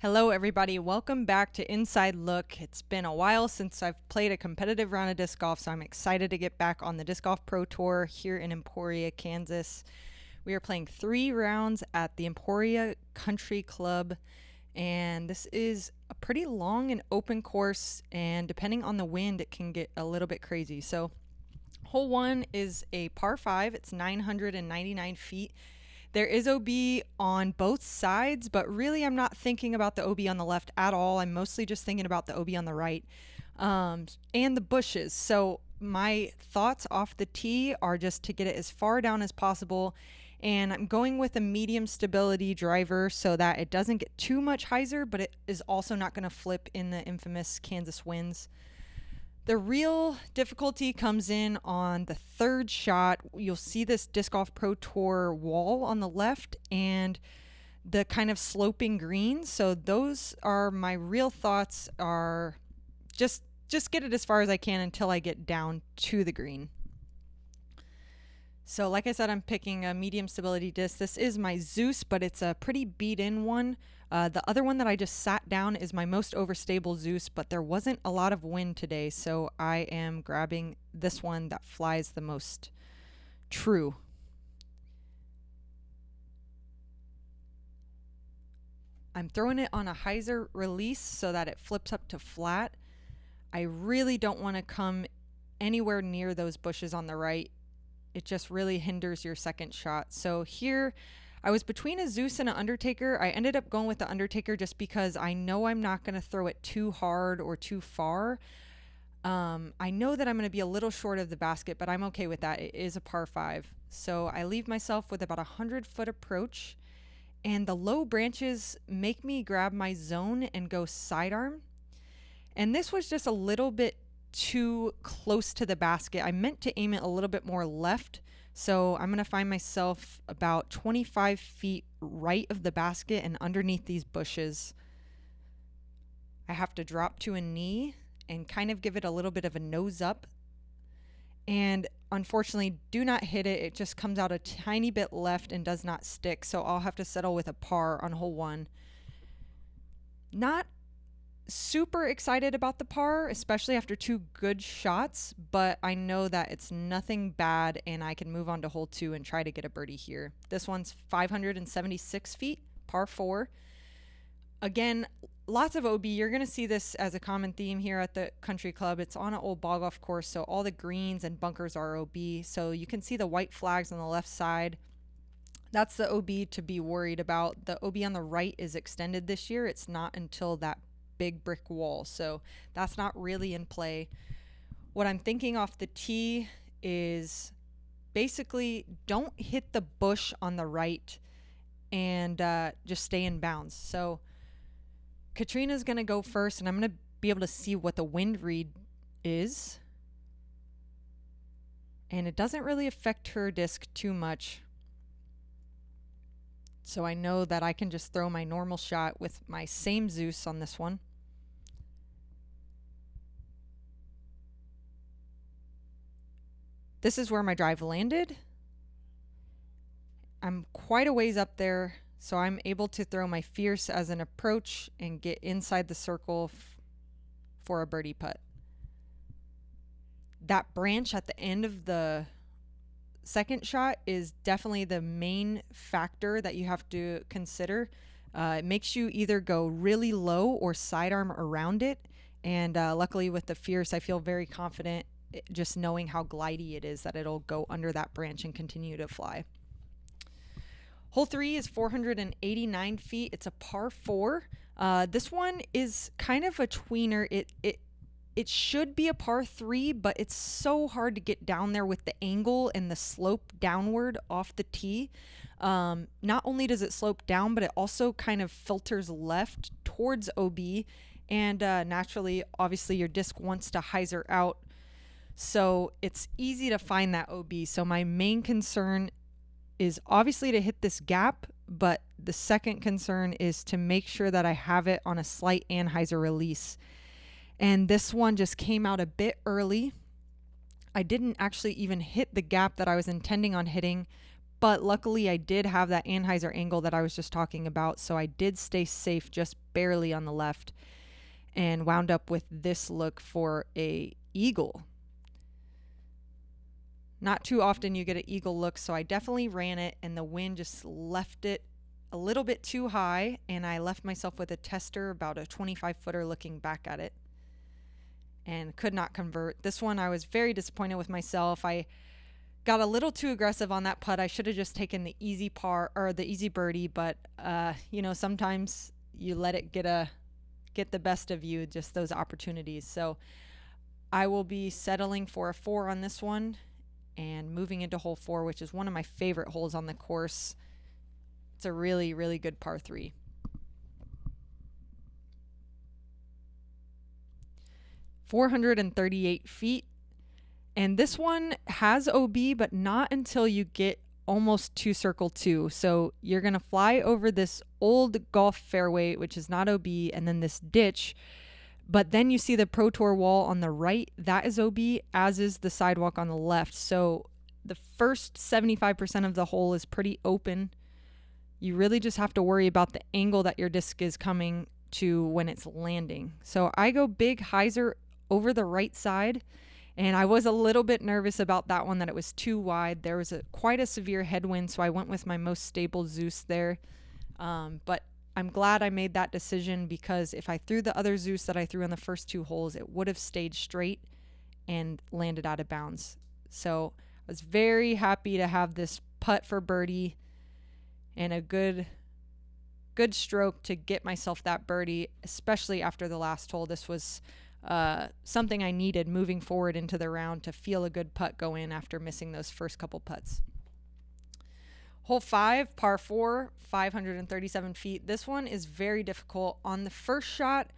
Hello everybody, welcome back to Inside Look. It's been a while since I've played a competitive round of disc golf, so I'm excited to get back on the Disc Golf Pro Tour here in Emporia, Kansas. We are playing 3 rounds at the Emporia Country Club, and this is a pretty long and open course, and depending on the wind, it can get a little bit crazy. So hole 1 is a par 5, it's 999 feet. There is OB on both sides, but really I'm not thinking about the OB on the left at all. I'm mostly just thinking about the OB on the right and the bushes. So my thoughts off the tee are just to get it as far down as possible. And I'm going with a medium stability driver so that it doesn't get too much hyzer, but it is also not going to flip in the infamous Kansas winds. The real difficulty comes in on the third shot. You'll see this Disc Golf Pro Tour wall on the left and the kind of sloping greens. So those are my real thoughts, are just get it as far as I can until I get down to the green. So like I said, I'm picking a medium stability disc. This is my Zeus, but it's a pretty beat-in one. The other one that I just sat down is my most overstable Zeus, but there wasn't a lot of wind today, so I am grabbing this one that flies the most true. I'm throwing it on a hyzer release so that it flips up to flat. I really don't want to come anywhere near those bushes on the right. It just really hinders your second shot. So here I was between a Zeus and an Undertaker. I ended up going with the Undertaker just because I know I'm not going to throw it too hard or too far. I know that I'm going to be a little short of the basket, but I'm okay with that. It is a par 5. So I leave myself with about a 100-foot approach, and the low branches make me grab my zone and go sidearm. And this was just a little bit too close to the basket. I meant to aim it a little bit more left, so I'm going to find myself about 25 feet right of the basket and underneath these bushes. I have to drop to a knee and kind of give it a little bit of a nose up, and unfortunately do not hit it. It just comes out a tiny bit left and does not stick, so I'll have to settle with a par on hole 1. Not super excited about the par, especially after 2 good shots, but I know that it's nothing bad and I can move on to hole 2 and try to get a birdie here. This one's 576 feet, par 4. Again, lots of OB. You're going to see this as a common theme here at the country club. It's on an old ball golf course, so all the greens and bunkers are OB. So you can see the white flags on the left side. That's the OB to be worried about. The OB on the right is extended this year. It's not until that big brick wall, so that's not really in play. What I'm thinking off the tee is basically don't hit the bush on the right and just stay in bounds. So Katrina's gonna go first, and I'm gonna be able to see what the wind read is, and it doesn't really affect her disc too much. So I know that I can just throw my normal shot with my same Zeus on this one. This is where my drive landed. I'm quite a ways up there, so I'm able to throw my fierce as an approach and get inside the circle for a birdie putt. That branch at the end of the second shot is definitely the main factor that you have to consider. It makes you either go really low or sidearm around it, and luckily with the fierce I feel very confident just knowing how glidey it is that it'll go under that branch and continue to fly. Hole 3 is 489 feet. It's a par 4. This one is kind of a tweener. It should be a par 3, but it's so hard to get down there with the angle and the slope downward off the tee. Not only does it slope down, but it also kind of filters left towards OB, and naturally, obviously, your disc wants to hyzer out. So it's easy to find that OB. So my main concern is obviously to hit this gap, but the second concern is to make sure that I have it on a slight anhyzer release. And this one just came out a bit early. I didn't actually even hit the gap that I was intending on hitting, but luckily I did have that anhyzer angle that I was just talking about, so I did stay safe just barely on the left and wound up with this look for a eagle. Not too often you get an eagle look, so I definitely ran it, and the wind just left it a little bit too high, and I left myself with a tester, about a 25-footer, looking back at it, and could not convert. This one I was very disappointed with myself. I got a little too aggressive on that putt. I should have just taken the easy par or the easy birdie, but you know, sometimes you let it get the best of you, just those opportunities. So I will be settling for a 4 on this one and moving into hole 4, which is one of my favorite holes on the course. It's a really, really good par 3. .438 feet. And this one has OB, but not until you get almost to circle 2. So you're going to fly over this old golf fairway, which is not OB, and then this ditch. But then you see the Pro Tour wall on the right. That is OB, as is the sidewalk on the left. So the first 75% of the hole is pretty open. You really just have to worry about the angle that your disc is coming to when it's landing. So I go big hyzer over the right side, and I was a little bit nervous about that one, that it was too wide. There was quite a severe headwind, so I went with my most stable Zeus there. But I'm glad I made that decision, because if I threw the other Zeus that I threw on the first 2 holes, it would have stayed straight and landed out of bounds. So I was very happy to have this putt for birdie and a good stroke to get myself that birdie, especially after the last hole. This was something I needed moving forward into the round, to feel a good putt go in after missing those first couple putts. Hole 5, par 4, 537 feet. This one is very difficult. On the first shot,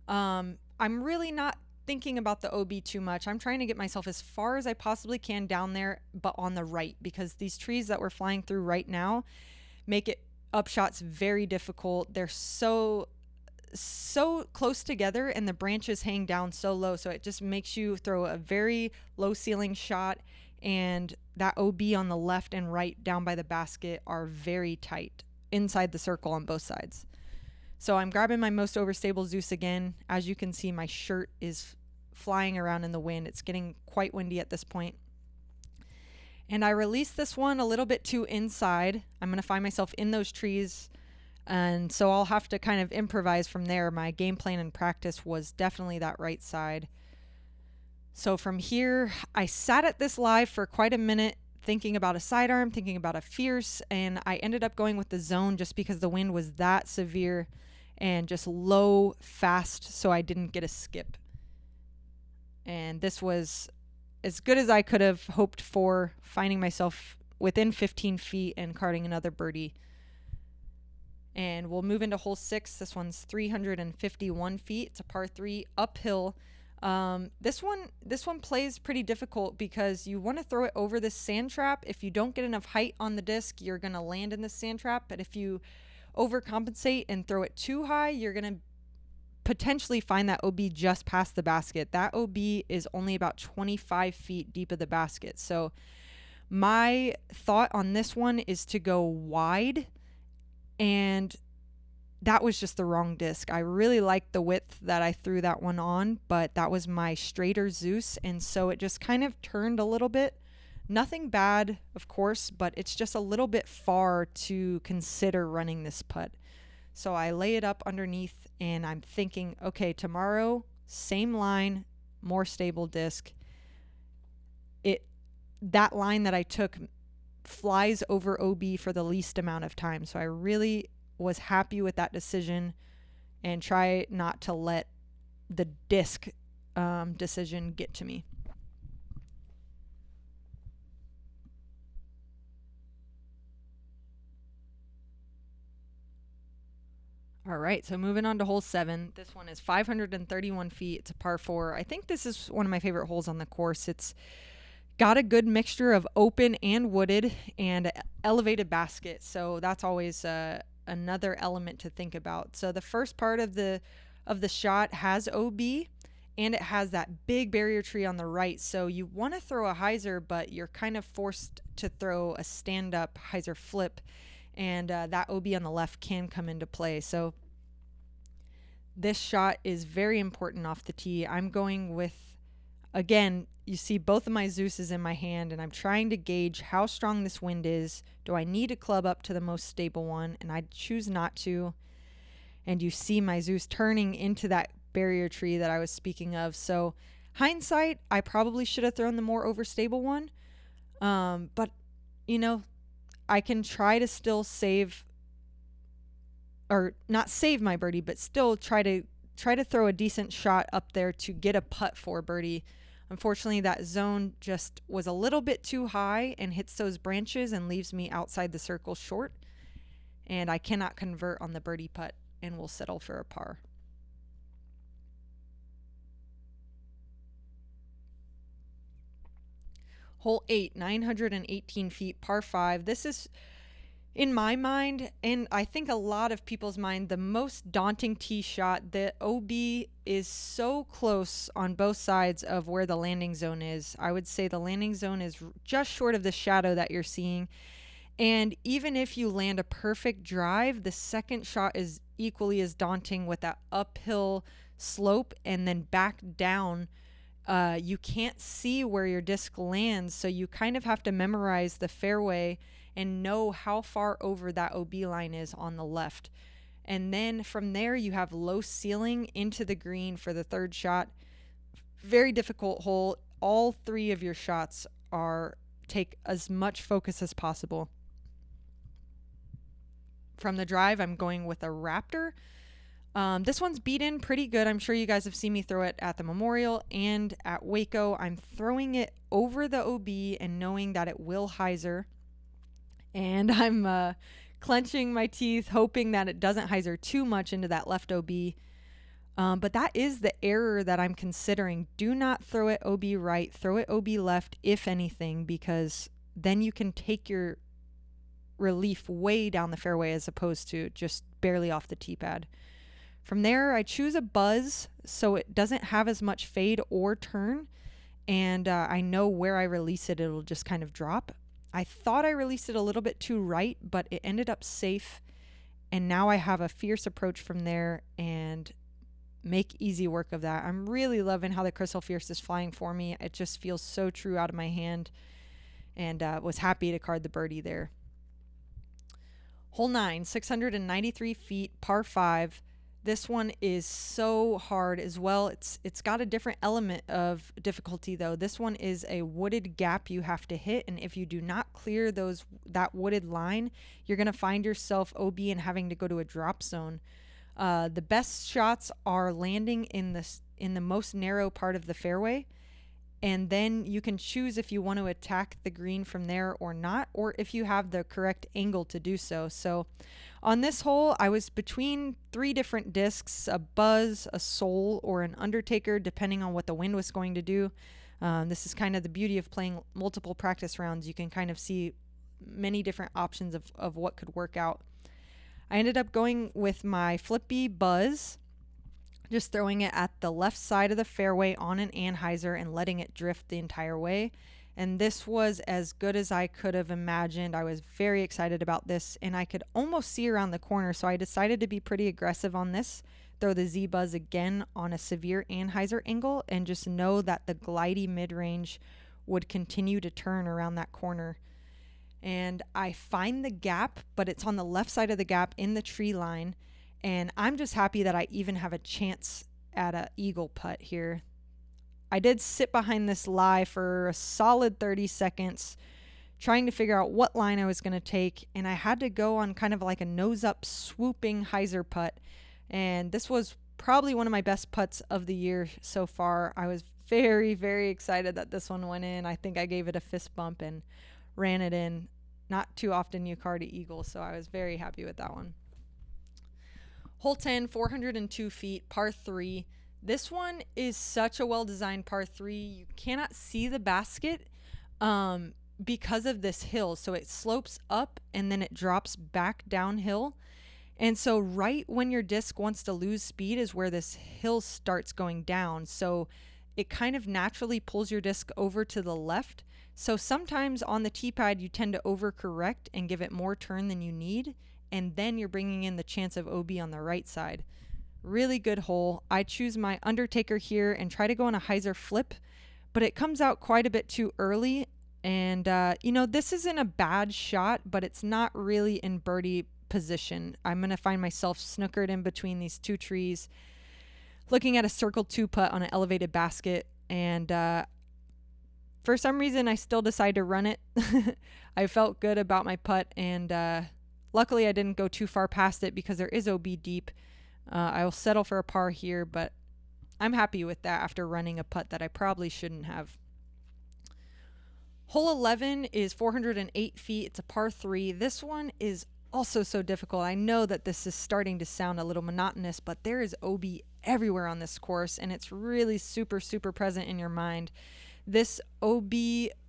I'm really not thinking about the OB too much. I'm trying to get myself as far as I possibly can down there, but on the right, because these trees that we're flying through right now make it upshots very difficult. They're so close together, and the branches hang down so low, so it just makes you throw a very low ceiling shot, and that OB on the left and right down by the basket are very tight inside the circle on both sides. So I'm grabbing my most overstable Zeus again. As you can see, my shirt is flying around in the wind. It's getting quite windy at this point. And I released this one a little bit too inside. I'm going to find myself in those trees, and so I'll have to kind of improvise from there. My game plan and practice was definitely that right side. So from here, I sat at this live for quite a minute, thinking about a sidearm, thinking about a fierce, and I ended up going with the zone just because the wind was that severe and just low, fast, so I didn't get a skip. And this was as good as I could have hoped for, finding myself within 15 feet and carding another birdie. And we'll move into hole 6. This one's 351 feet. It's a par 3 uphill. This one plays pretty difficult because you want to throw it over this sand trap. If you don't get enough height on the disc, you're going to land in the sand trap. But if you overcompensate and throw it too high, you're going to potentially find that OB just past the basket. That OB is only about 25 feet deep of the basket. So my thought on this one is to go wide, and that was just the wrong disc. I really liked the width that I threw that one on, but that was my straighter Zeus, and so it just kind of turned a little bit. Nothing bad, of course, but it's just a little bit far to consider running this putt. So I lay it up underneath, and I'm thinking, okay, tomorrow, same line, more stable disc. That line that I took flies over OB for the least amount of time. So I really was happy with that decision, and try not to let the disc decision get to me. All right, so moving on to hole 7. This one is 531 feet. It's a par 4. I think this is one of my favorite holes on the course. It's got a good mixture of open and wooded and elevated basket, so that's always another element to think about. So the first part of the shot has OB, and it has that big barrier tree on the right. So you want to throw a hyzer, but you're kind of forced to throw a stand-up hyzer flip, and that OB on the left can come into play. So this shot is very important off the tee. I'm going with, again, you see both of my Zeus's in my hand, and I'm trying to gauge how strong this wind is. Do I need to club up to the most stable one? And I choose not to. And you see my Zeus turning into that barrier tree that I was speaking of. So hindsight, I probably should have thrown the more overstable one. But, you know, I can try to still save, or not save my birdie, but still try to throw a decent shot up there to get a putt for birdie. Unfortunately, that zone just was a little bit too high and hits those branches and leaves me outside the circle short. And I cannot convert on the birdie putt and will settle for a par. Hole 8, 918 feet, par 5. This is, in my mind, and I think a lot of people's mind, the most daunting tee shot. The OB is so close on both sides of where the landing zone is. I would say the landing zone is just short of the shadow that you're seeing. And even if you land a perfect drive, the second shot is equally as daunting with that uphill slope and then back down. You can't see where your disc lands, so you kind of have to memorize the fairway and know how far over that OB line is on the left. And then from there, you have low ceiling into the green for the third shot. Very difficult hole. All three of your shots take as much focus as possible. From the drive, I'm going with a Raptor. This one's beat in pretty good. I'm sure you guys have seen me throw it at the Memorial and at Waco. I'm throwing it over the OB and knowing that it will hyzer. And I'm clenching my teeth, hoping that it doesn't hyzer too much into that left OB. But that is the error that I'm considering. Do not throw it OB right. Throw it OB left, if anything, because then you can take your relief way down the fairway as opposed to just barely off the tee pad. From there, I choose a buzz so it doesn't have as much fade or turn, and I know where I release it, it'll just kind of drop. I thought I released it a little bit too right, but it ended up safe, and now I have a fierce approach from there and make easy work of that. I'm really loving how the Crystal Fierce is flying for me. It just feels so true out of my hand, and was happy to card the birdie there. Hole 9, 693 feet, par 5. This one is so hard as well. It's got a different element of difficulty though. This one is a wooded gap you have to hit, and if you do not clear that wooded line, you're gonna find yourself OB and having to go to a drop zone. The best shots are landing in the most narrow part of the fairway, and then you can choose if you want to attack the green from there or not, or if you have the correct angle to do so. So on this hole, I was between 3 different discs, a buzz, a soul, or an undertaker, depending on what the wind was going to do. This is kind of the beauty of playing multiple practice rounds. You can kind of see many different options of what could work out. I ended up going with my flippy buzz, just throwing it at the left side of the fairway on an anhyzer and letting it drift the entire way. And this was as good as I could have imagined. I was very excited about this, and I could almost see around the corner, so I decided to be pretty aggressive on this. Throw the Z-Buzz again on a severe anhyzer angle and just know that the glidey mid-range would continue to turn around that corner. And I find the gap, but it's on the left side of the gap in the tree line. And I'm just happy that I even have a chance at an eagle putt here. I did sit behind this lie for a solid 30 seconds, trying to figure out what line I was going to take. And I had to go on kind of like a nose-up swooping hyzer putt. And this was probably one of my best putts of the year so far. I was very, very excited that this one went in. I think I gave it a fist bump and ran it in. Not too often you card an eagle, so I was very happy with that one. Hole 10, 402 feet, par 3. This one is such a well-designed par 3. You cannot see the basket because of this hill. So it slopes up and then it drops back downhill. And so right when your disc wants to lose speed is where this hill starts going down. So it kind of naturally pulls your disc over to the left. So sometimes on the tee pad, you tend to overcorrect and give it more turn than you need. And then you're bringing in the chance of OB on the right side. Really good hole. I choose my Undertaker here and try to go on a hyzer flip, but it comes out quite a bit too early. And, this isn't a bad shot, but it's not really in birdie position. I'm going to find myself snookered in between these two trees, looking at a circle 2 putt on an elevated basket. And for some reason, I still decide to run it. I felt good about my putt, and luckily I didn't go too far past it because there is OB deep. I will settle for a par here, but I'm happy with that after running a putt that I probably shouldn't have. Hole 11 is 408 feet. It's a par 3. This one is also so difficult. I know that this is starting to sound a little monotonous, but there is OB everywhere on this course, and it's really super, super present in your mind. This OB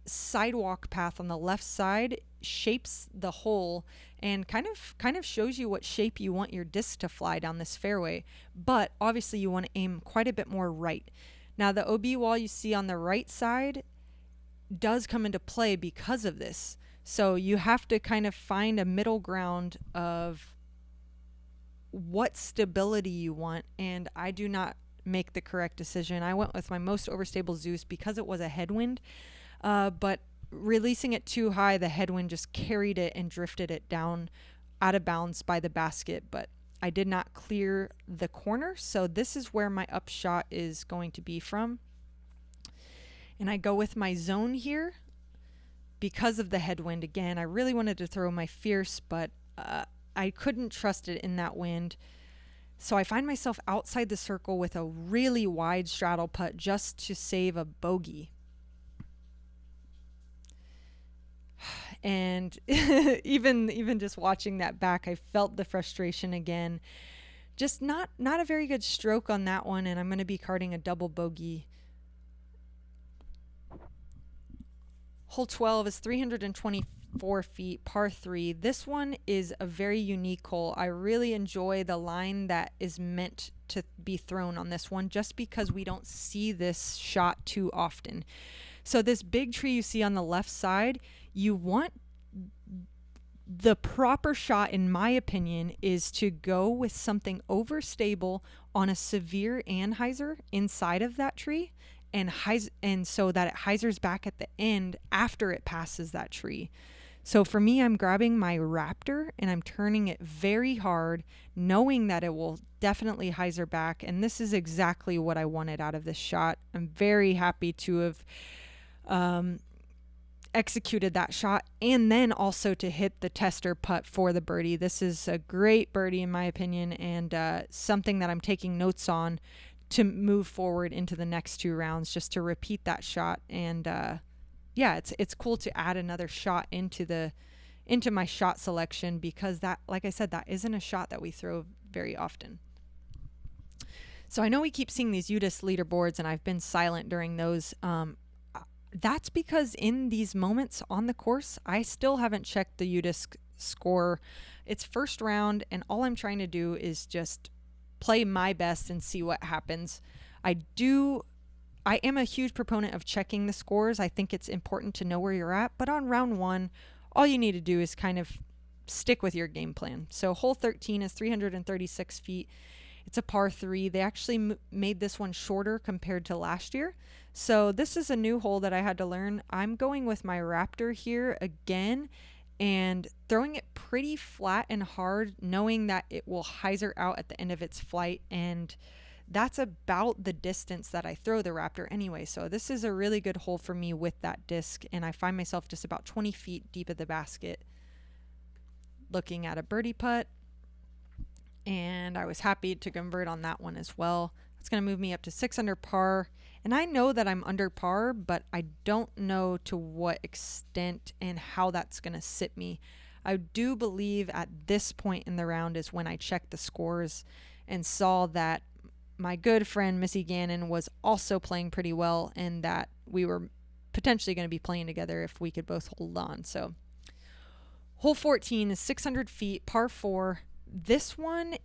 sidewalk path on the left side shapes the hole and kind of shows you what shape you want your disc to fly down this fairway. But obviously you want to aim quite a bit more right. Now the OB wall you see on the right side does come into play because of this. So you have to kind of find a middle ground of what stability you want, and I do not make the correct decision. I went with my most overstable Zeus because it was a headwind, but releasing it too high, the headwind just carried it and drifted it down out of bounds by the basket, but I did not clear the corner, so this is where my upshot is going to be from. And I go with my zone here because of the headwind. Again, I really wanted to throw my fierce, but I couldn't trust it in that wind. So I find myself outside the circle with a really wide straddle putt just to save a bogey. And even just watching that back, I felt the frustration again. Just not a very good stroke on that one, and I'm going to be carding a double bogey. Hole 12 is 324 feet, par 3. This one is a very unique hole. I really enjoy the line that is meant to be thrown on this one just because we don't see this shot too often. So this big tree you see on the left side, you want the proper shot, in my opinion, is to go with something overstable on a severe anhyzer inside of that tree, and so that it hyzers back at the end after it passes that tree. So for me, I'm grabbing my Raptor and I'm turning it very hard, knowing that it will definitely hyzer back. And this is exactly what I wanted out of this shot. I'm very happy to have executed that shot, and then also to hit the tester putt for the birdie. This is a great birdie in my opinion, and something that I'm taking notes on to move forward into the next 2 rounds, just to repeat that shot. And yeah, it's cool to add another shot into my shot selection, because that, like I said, that isn't a shot that we throw very often. So I know we keep seeing these UDIS leaderboards, and I've been silent during those. That's because in these moments on the course, I still haven't checked the UDIS score. It's first round, and all I'm trying to do is just play my best and see what happens. I am a huge proponent of checking the scores. I think it's important to know where you're at, but on round 1, all you need to do is kind of stick with your game plan. So hole 13 is 336 feet. It's a par 3. They actually made this one shorter compared to last year. So this is a new hole that I had to learn. I'm going with my Raptor here again and throwing it pretty flat and hard, knowing that it will hyzer out at the end of its flight. And that's about the distance that I throw the Raptor anyway. So this is a really good hole for me with that disc. And I find myself just about 20 feet deep at the basket looking at a birdie putt. And I was happy to convert on that one as well. It's going to move me up to 6 under par. And I know that I'm under par, but I don't know to what extent and how that's going to sit me. I do believe at this point in the round is when I checked the scores and saw that my good friend Missy Gannon was also playing pretty well, and that we were potentially going to be playing together if we could both hold on. So hole 14 is 600 feet, par 4. This one,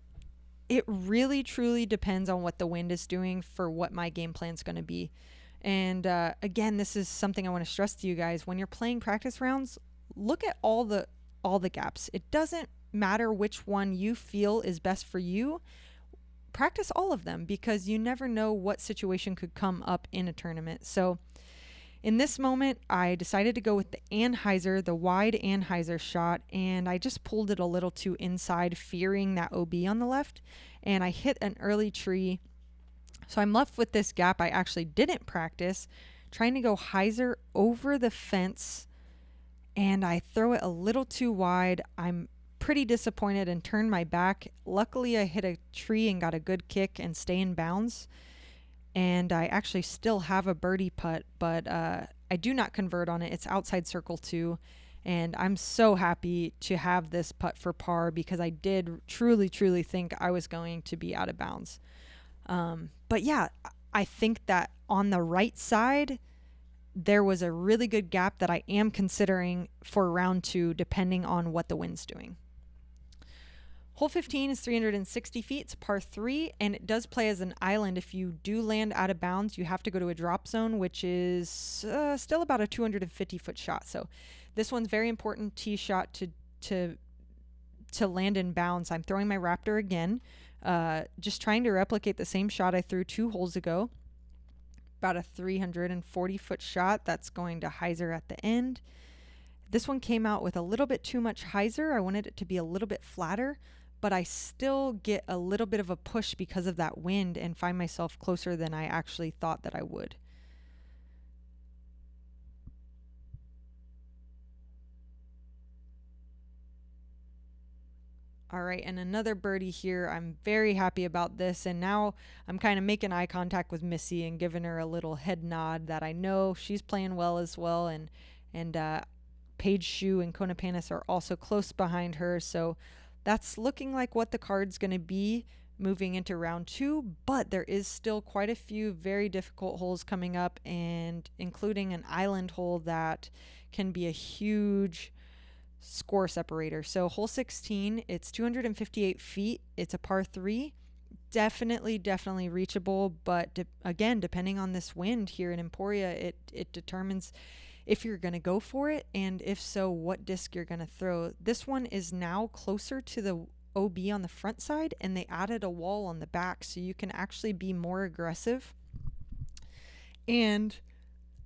it really truly depends on what the wind is doing for what my game plan is going to be. And again, this is something I want to stress to you guys. When you're playing practice rounds, look at all the gaps. It doesn't matter which one you feel is best for you. Practice all of them because you never know what situation could come up in a tournament. So in this moment, I decided to go with the Anheuser, the wide Anheuser shot, and I just pulled it a little too inside, fearing that OB on the left, and I hit an early tree. So I'm left with this gap I actually didn't practice, trying to go hyzer over the fence, and I throw it a little too wide. I'm pretty disappointed and turn my back. Luckily, I hit a tree and got a good kick and stay in bounds. And I actually still have a birdie putt, but I do not convert on it. It's outside circle 2. And I'm so happy to have this putt for par because I did truly, truly think I was going to be out of bounds. But yeah, I think that on the right side, there was a really good gap that I am considering for round 2, depending on what the wind's doing. Hole 15 is 360 feet. It's a par 3, and it does play as an island. If you do land out of bounds, you have to go to a drop zone, which is still about a 250-foot shot. So this one's very important tee shot to land in bounds. I'm throwing my Raptor again, just trying to replicate the same shot I threw 2 holes ago. About a 340-foot shot that's going to hyzer at the end. This one came out with a little bit too much hyzer. I wanted it to be a little bit flatter, but I still get a little bit of a push because of that wind and find myself closer than I actually thought that I would. All right, and another birdie here. I'm very happy about this, and now I'm kind of making eye contact with Missy and giving her a little head nod that I know she's playing well as well, and Paige Shoe and Kona Panis are also close behind her, so that's looking like what the card's going to be moving into round 2, but there is still quite a few very difficult holes coming up, and including an island hole that can be a huge score separator. So hole 16, it's 258 feet. It's a par 3. Definitely reachable, but again, depending on this wind here in Emporia, it determines if you're going to go for it, and if so, what disc you're going to throw. This one is now closer to the OB on the front side, and they added a wall on the back, so you can actually be more aggressive. And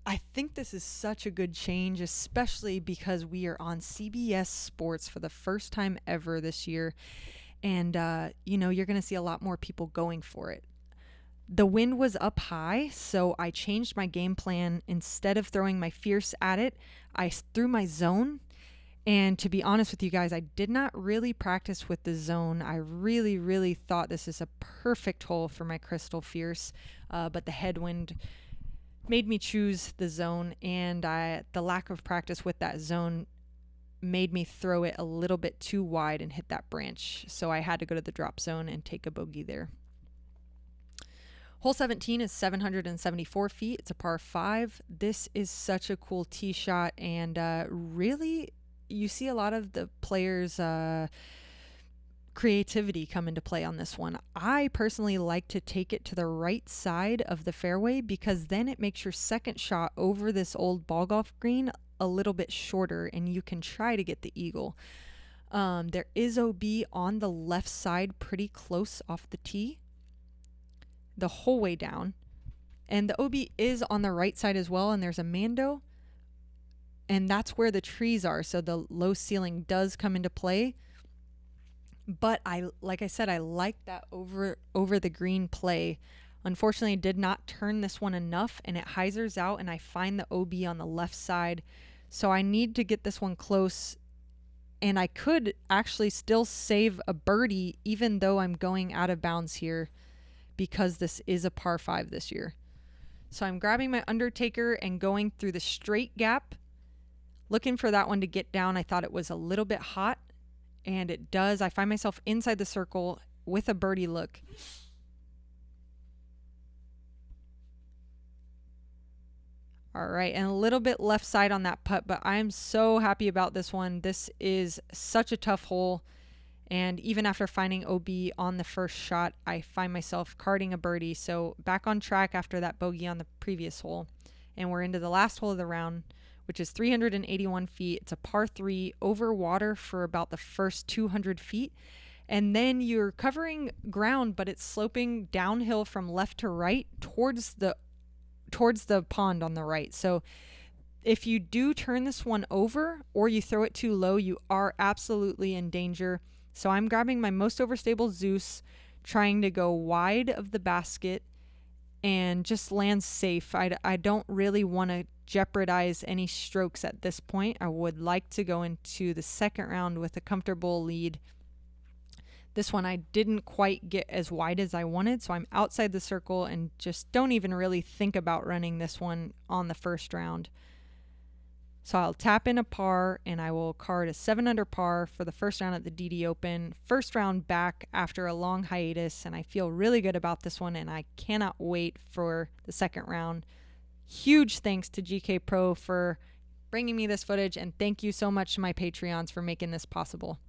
I think this is such a good change, especially because we are on CBS Sports for the first time ever this year, and you're going to see a lot more people going for it. The wind was up high, so I changed my game plan. Instead of throwing my fierce at it, I threw my zone. And to be honest with you guys, I did not really practice with the zone. I really thought this is a perfect hole for my Crystal Fierce, but the headwind made me choose the zone, and the lack of practice with that zone made me throw it a little bit too wide and hit that branch. So I had to go to the drop zone and take a bogey there. Hole 17 is 774 feet. It's a par 5. This is such a cool tee shot, and really, you see a lot of the players' creativity come into play on this one. I personally like to take it to the right side of the fairway because then it makes your second shot over this old ball golf green a little bit shorter, and you can try to get the eagle. There is OB on the left side pretty close off the tee the whole way down, and the OB is on the right side as well, and there's a Mando, and that's where the trees are, so the low ceiling does come into play. But like I said, I like that over the green play. Unfortunately, did not turn this one enough, and it hyzers out, and I find the OB on the left side, so I need to get this one close, and I could actually still save a birdie even though I'm going out of bounds here, because this is a par 5 this year. So I'm grabbing my Undertaker and going through the straight gap, looking for that one to get down. I thought it was a little bit hot, and it does. I find myself inside the circle with a birdie look. All right, and a little bit left side on that putt, but I'm so happy about this one. This is such a tough hole, And even after finding OB on the first shot, I find myself carding a birdie. So back on track after that bogey on the previous hole. And we're into the last hole of the round, which is 381 feet. It's a par 3 over water for about the first 200 feet. And then you're covering ground, but it's sloping downhill from left to right towards the pond on the right. So if you do turn this one over or you throw it too low, you are absolutely in danger. So I'm grabbing my most overstable Zeus, trying to go wide of the basket and just land safe. I don't really want to jeopardize any strokes at this point. I would like to go into the second round with a comfortable lead. This one I didn't quite get as wide as I wanted, so I'm outside the circle and just don't even really think about running this one on the first round. So I'll tap in a par and I will card a 7 under par for the first round at the DD Open. First round back after a long hiatus, and I feel really good about this one and I cannot wait for the second round. Huge thanks to GKPro for bringing me this footage, and thank you so much to my Patreons for making this possible.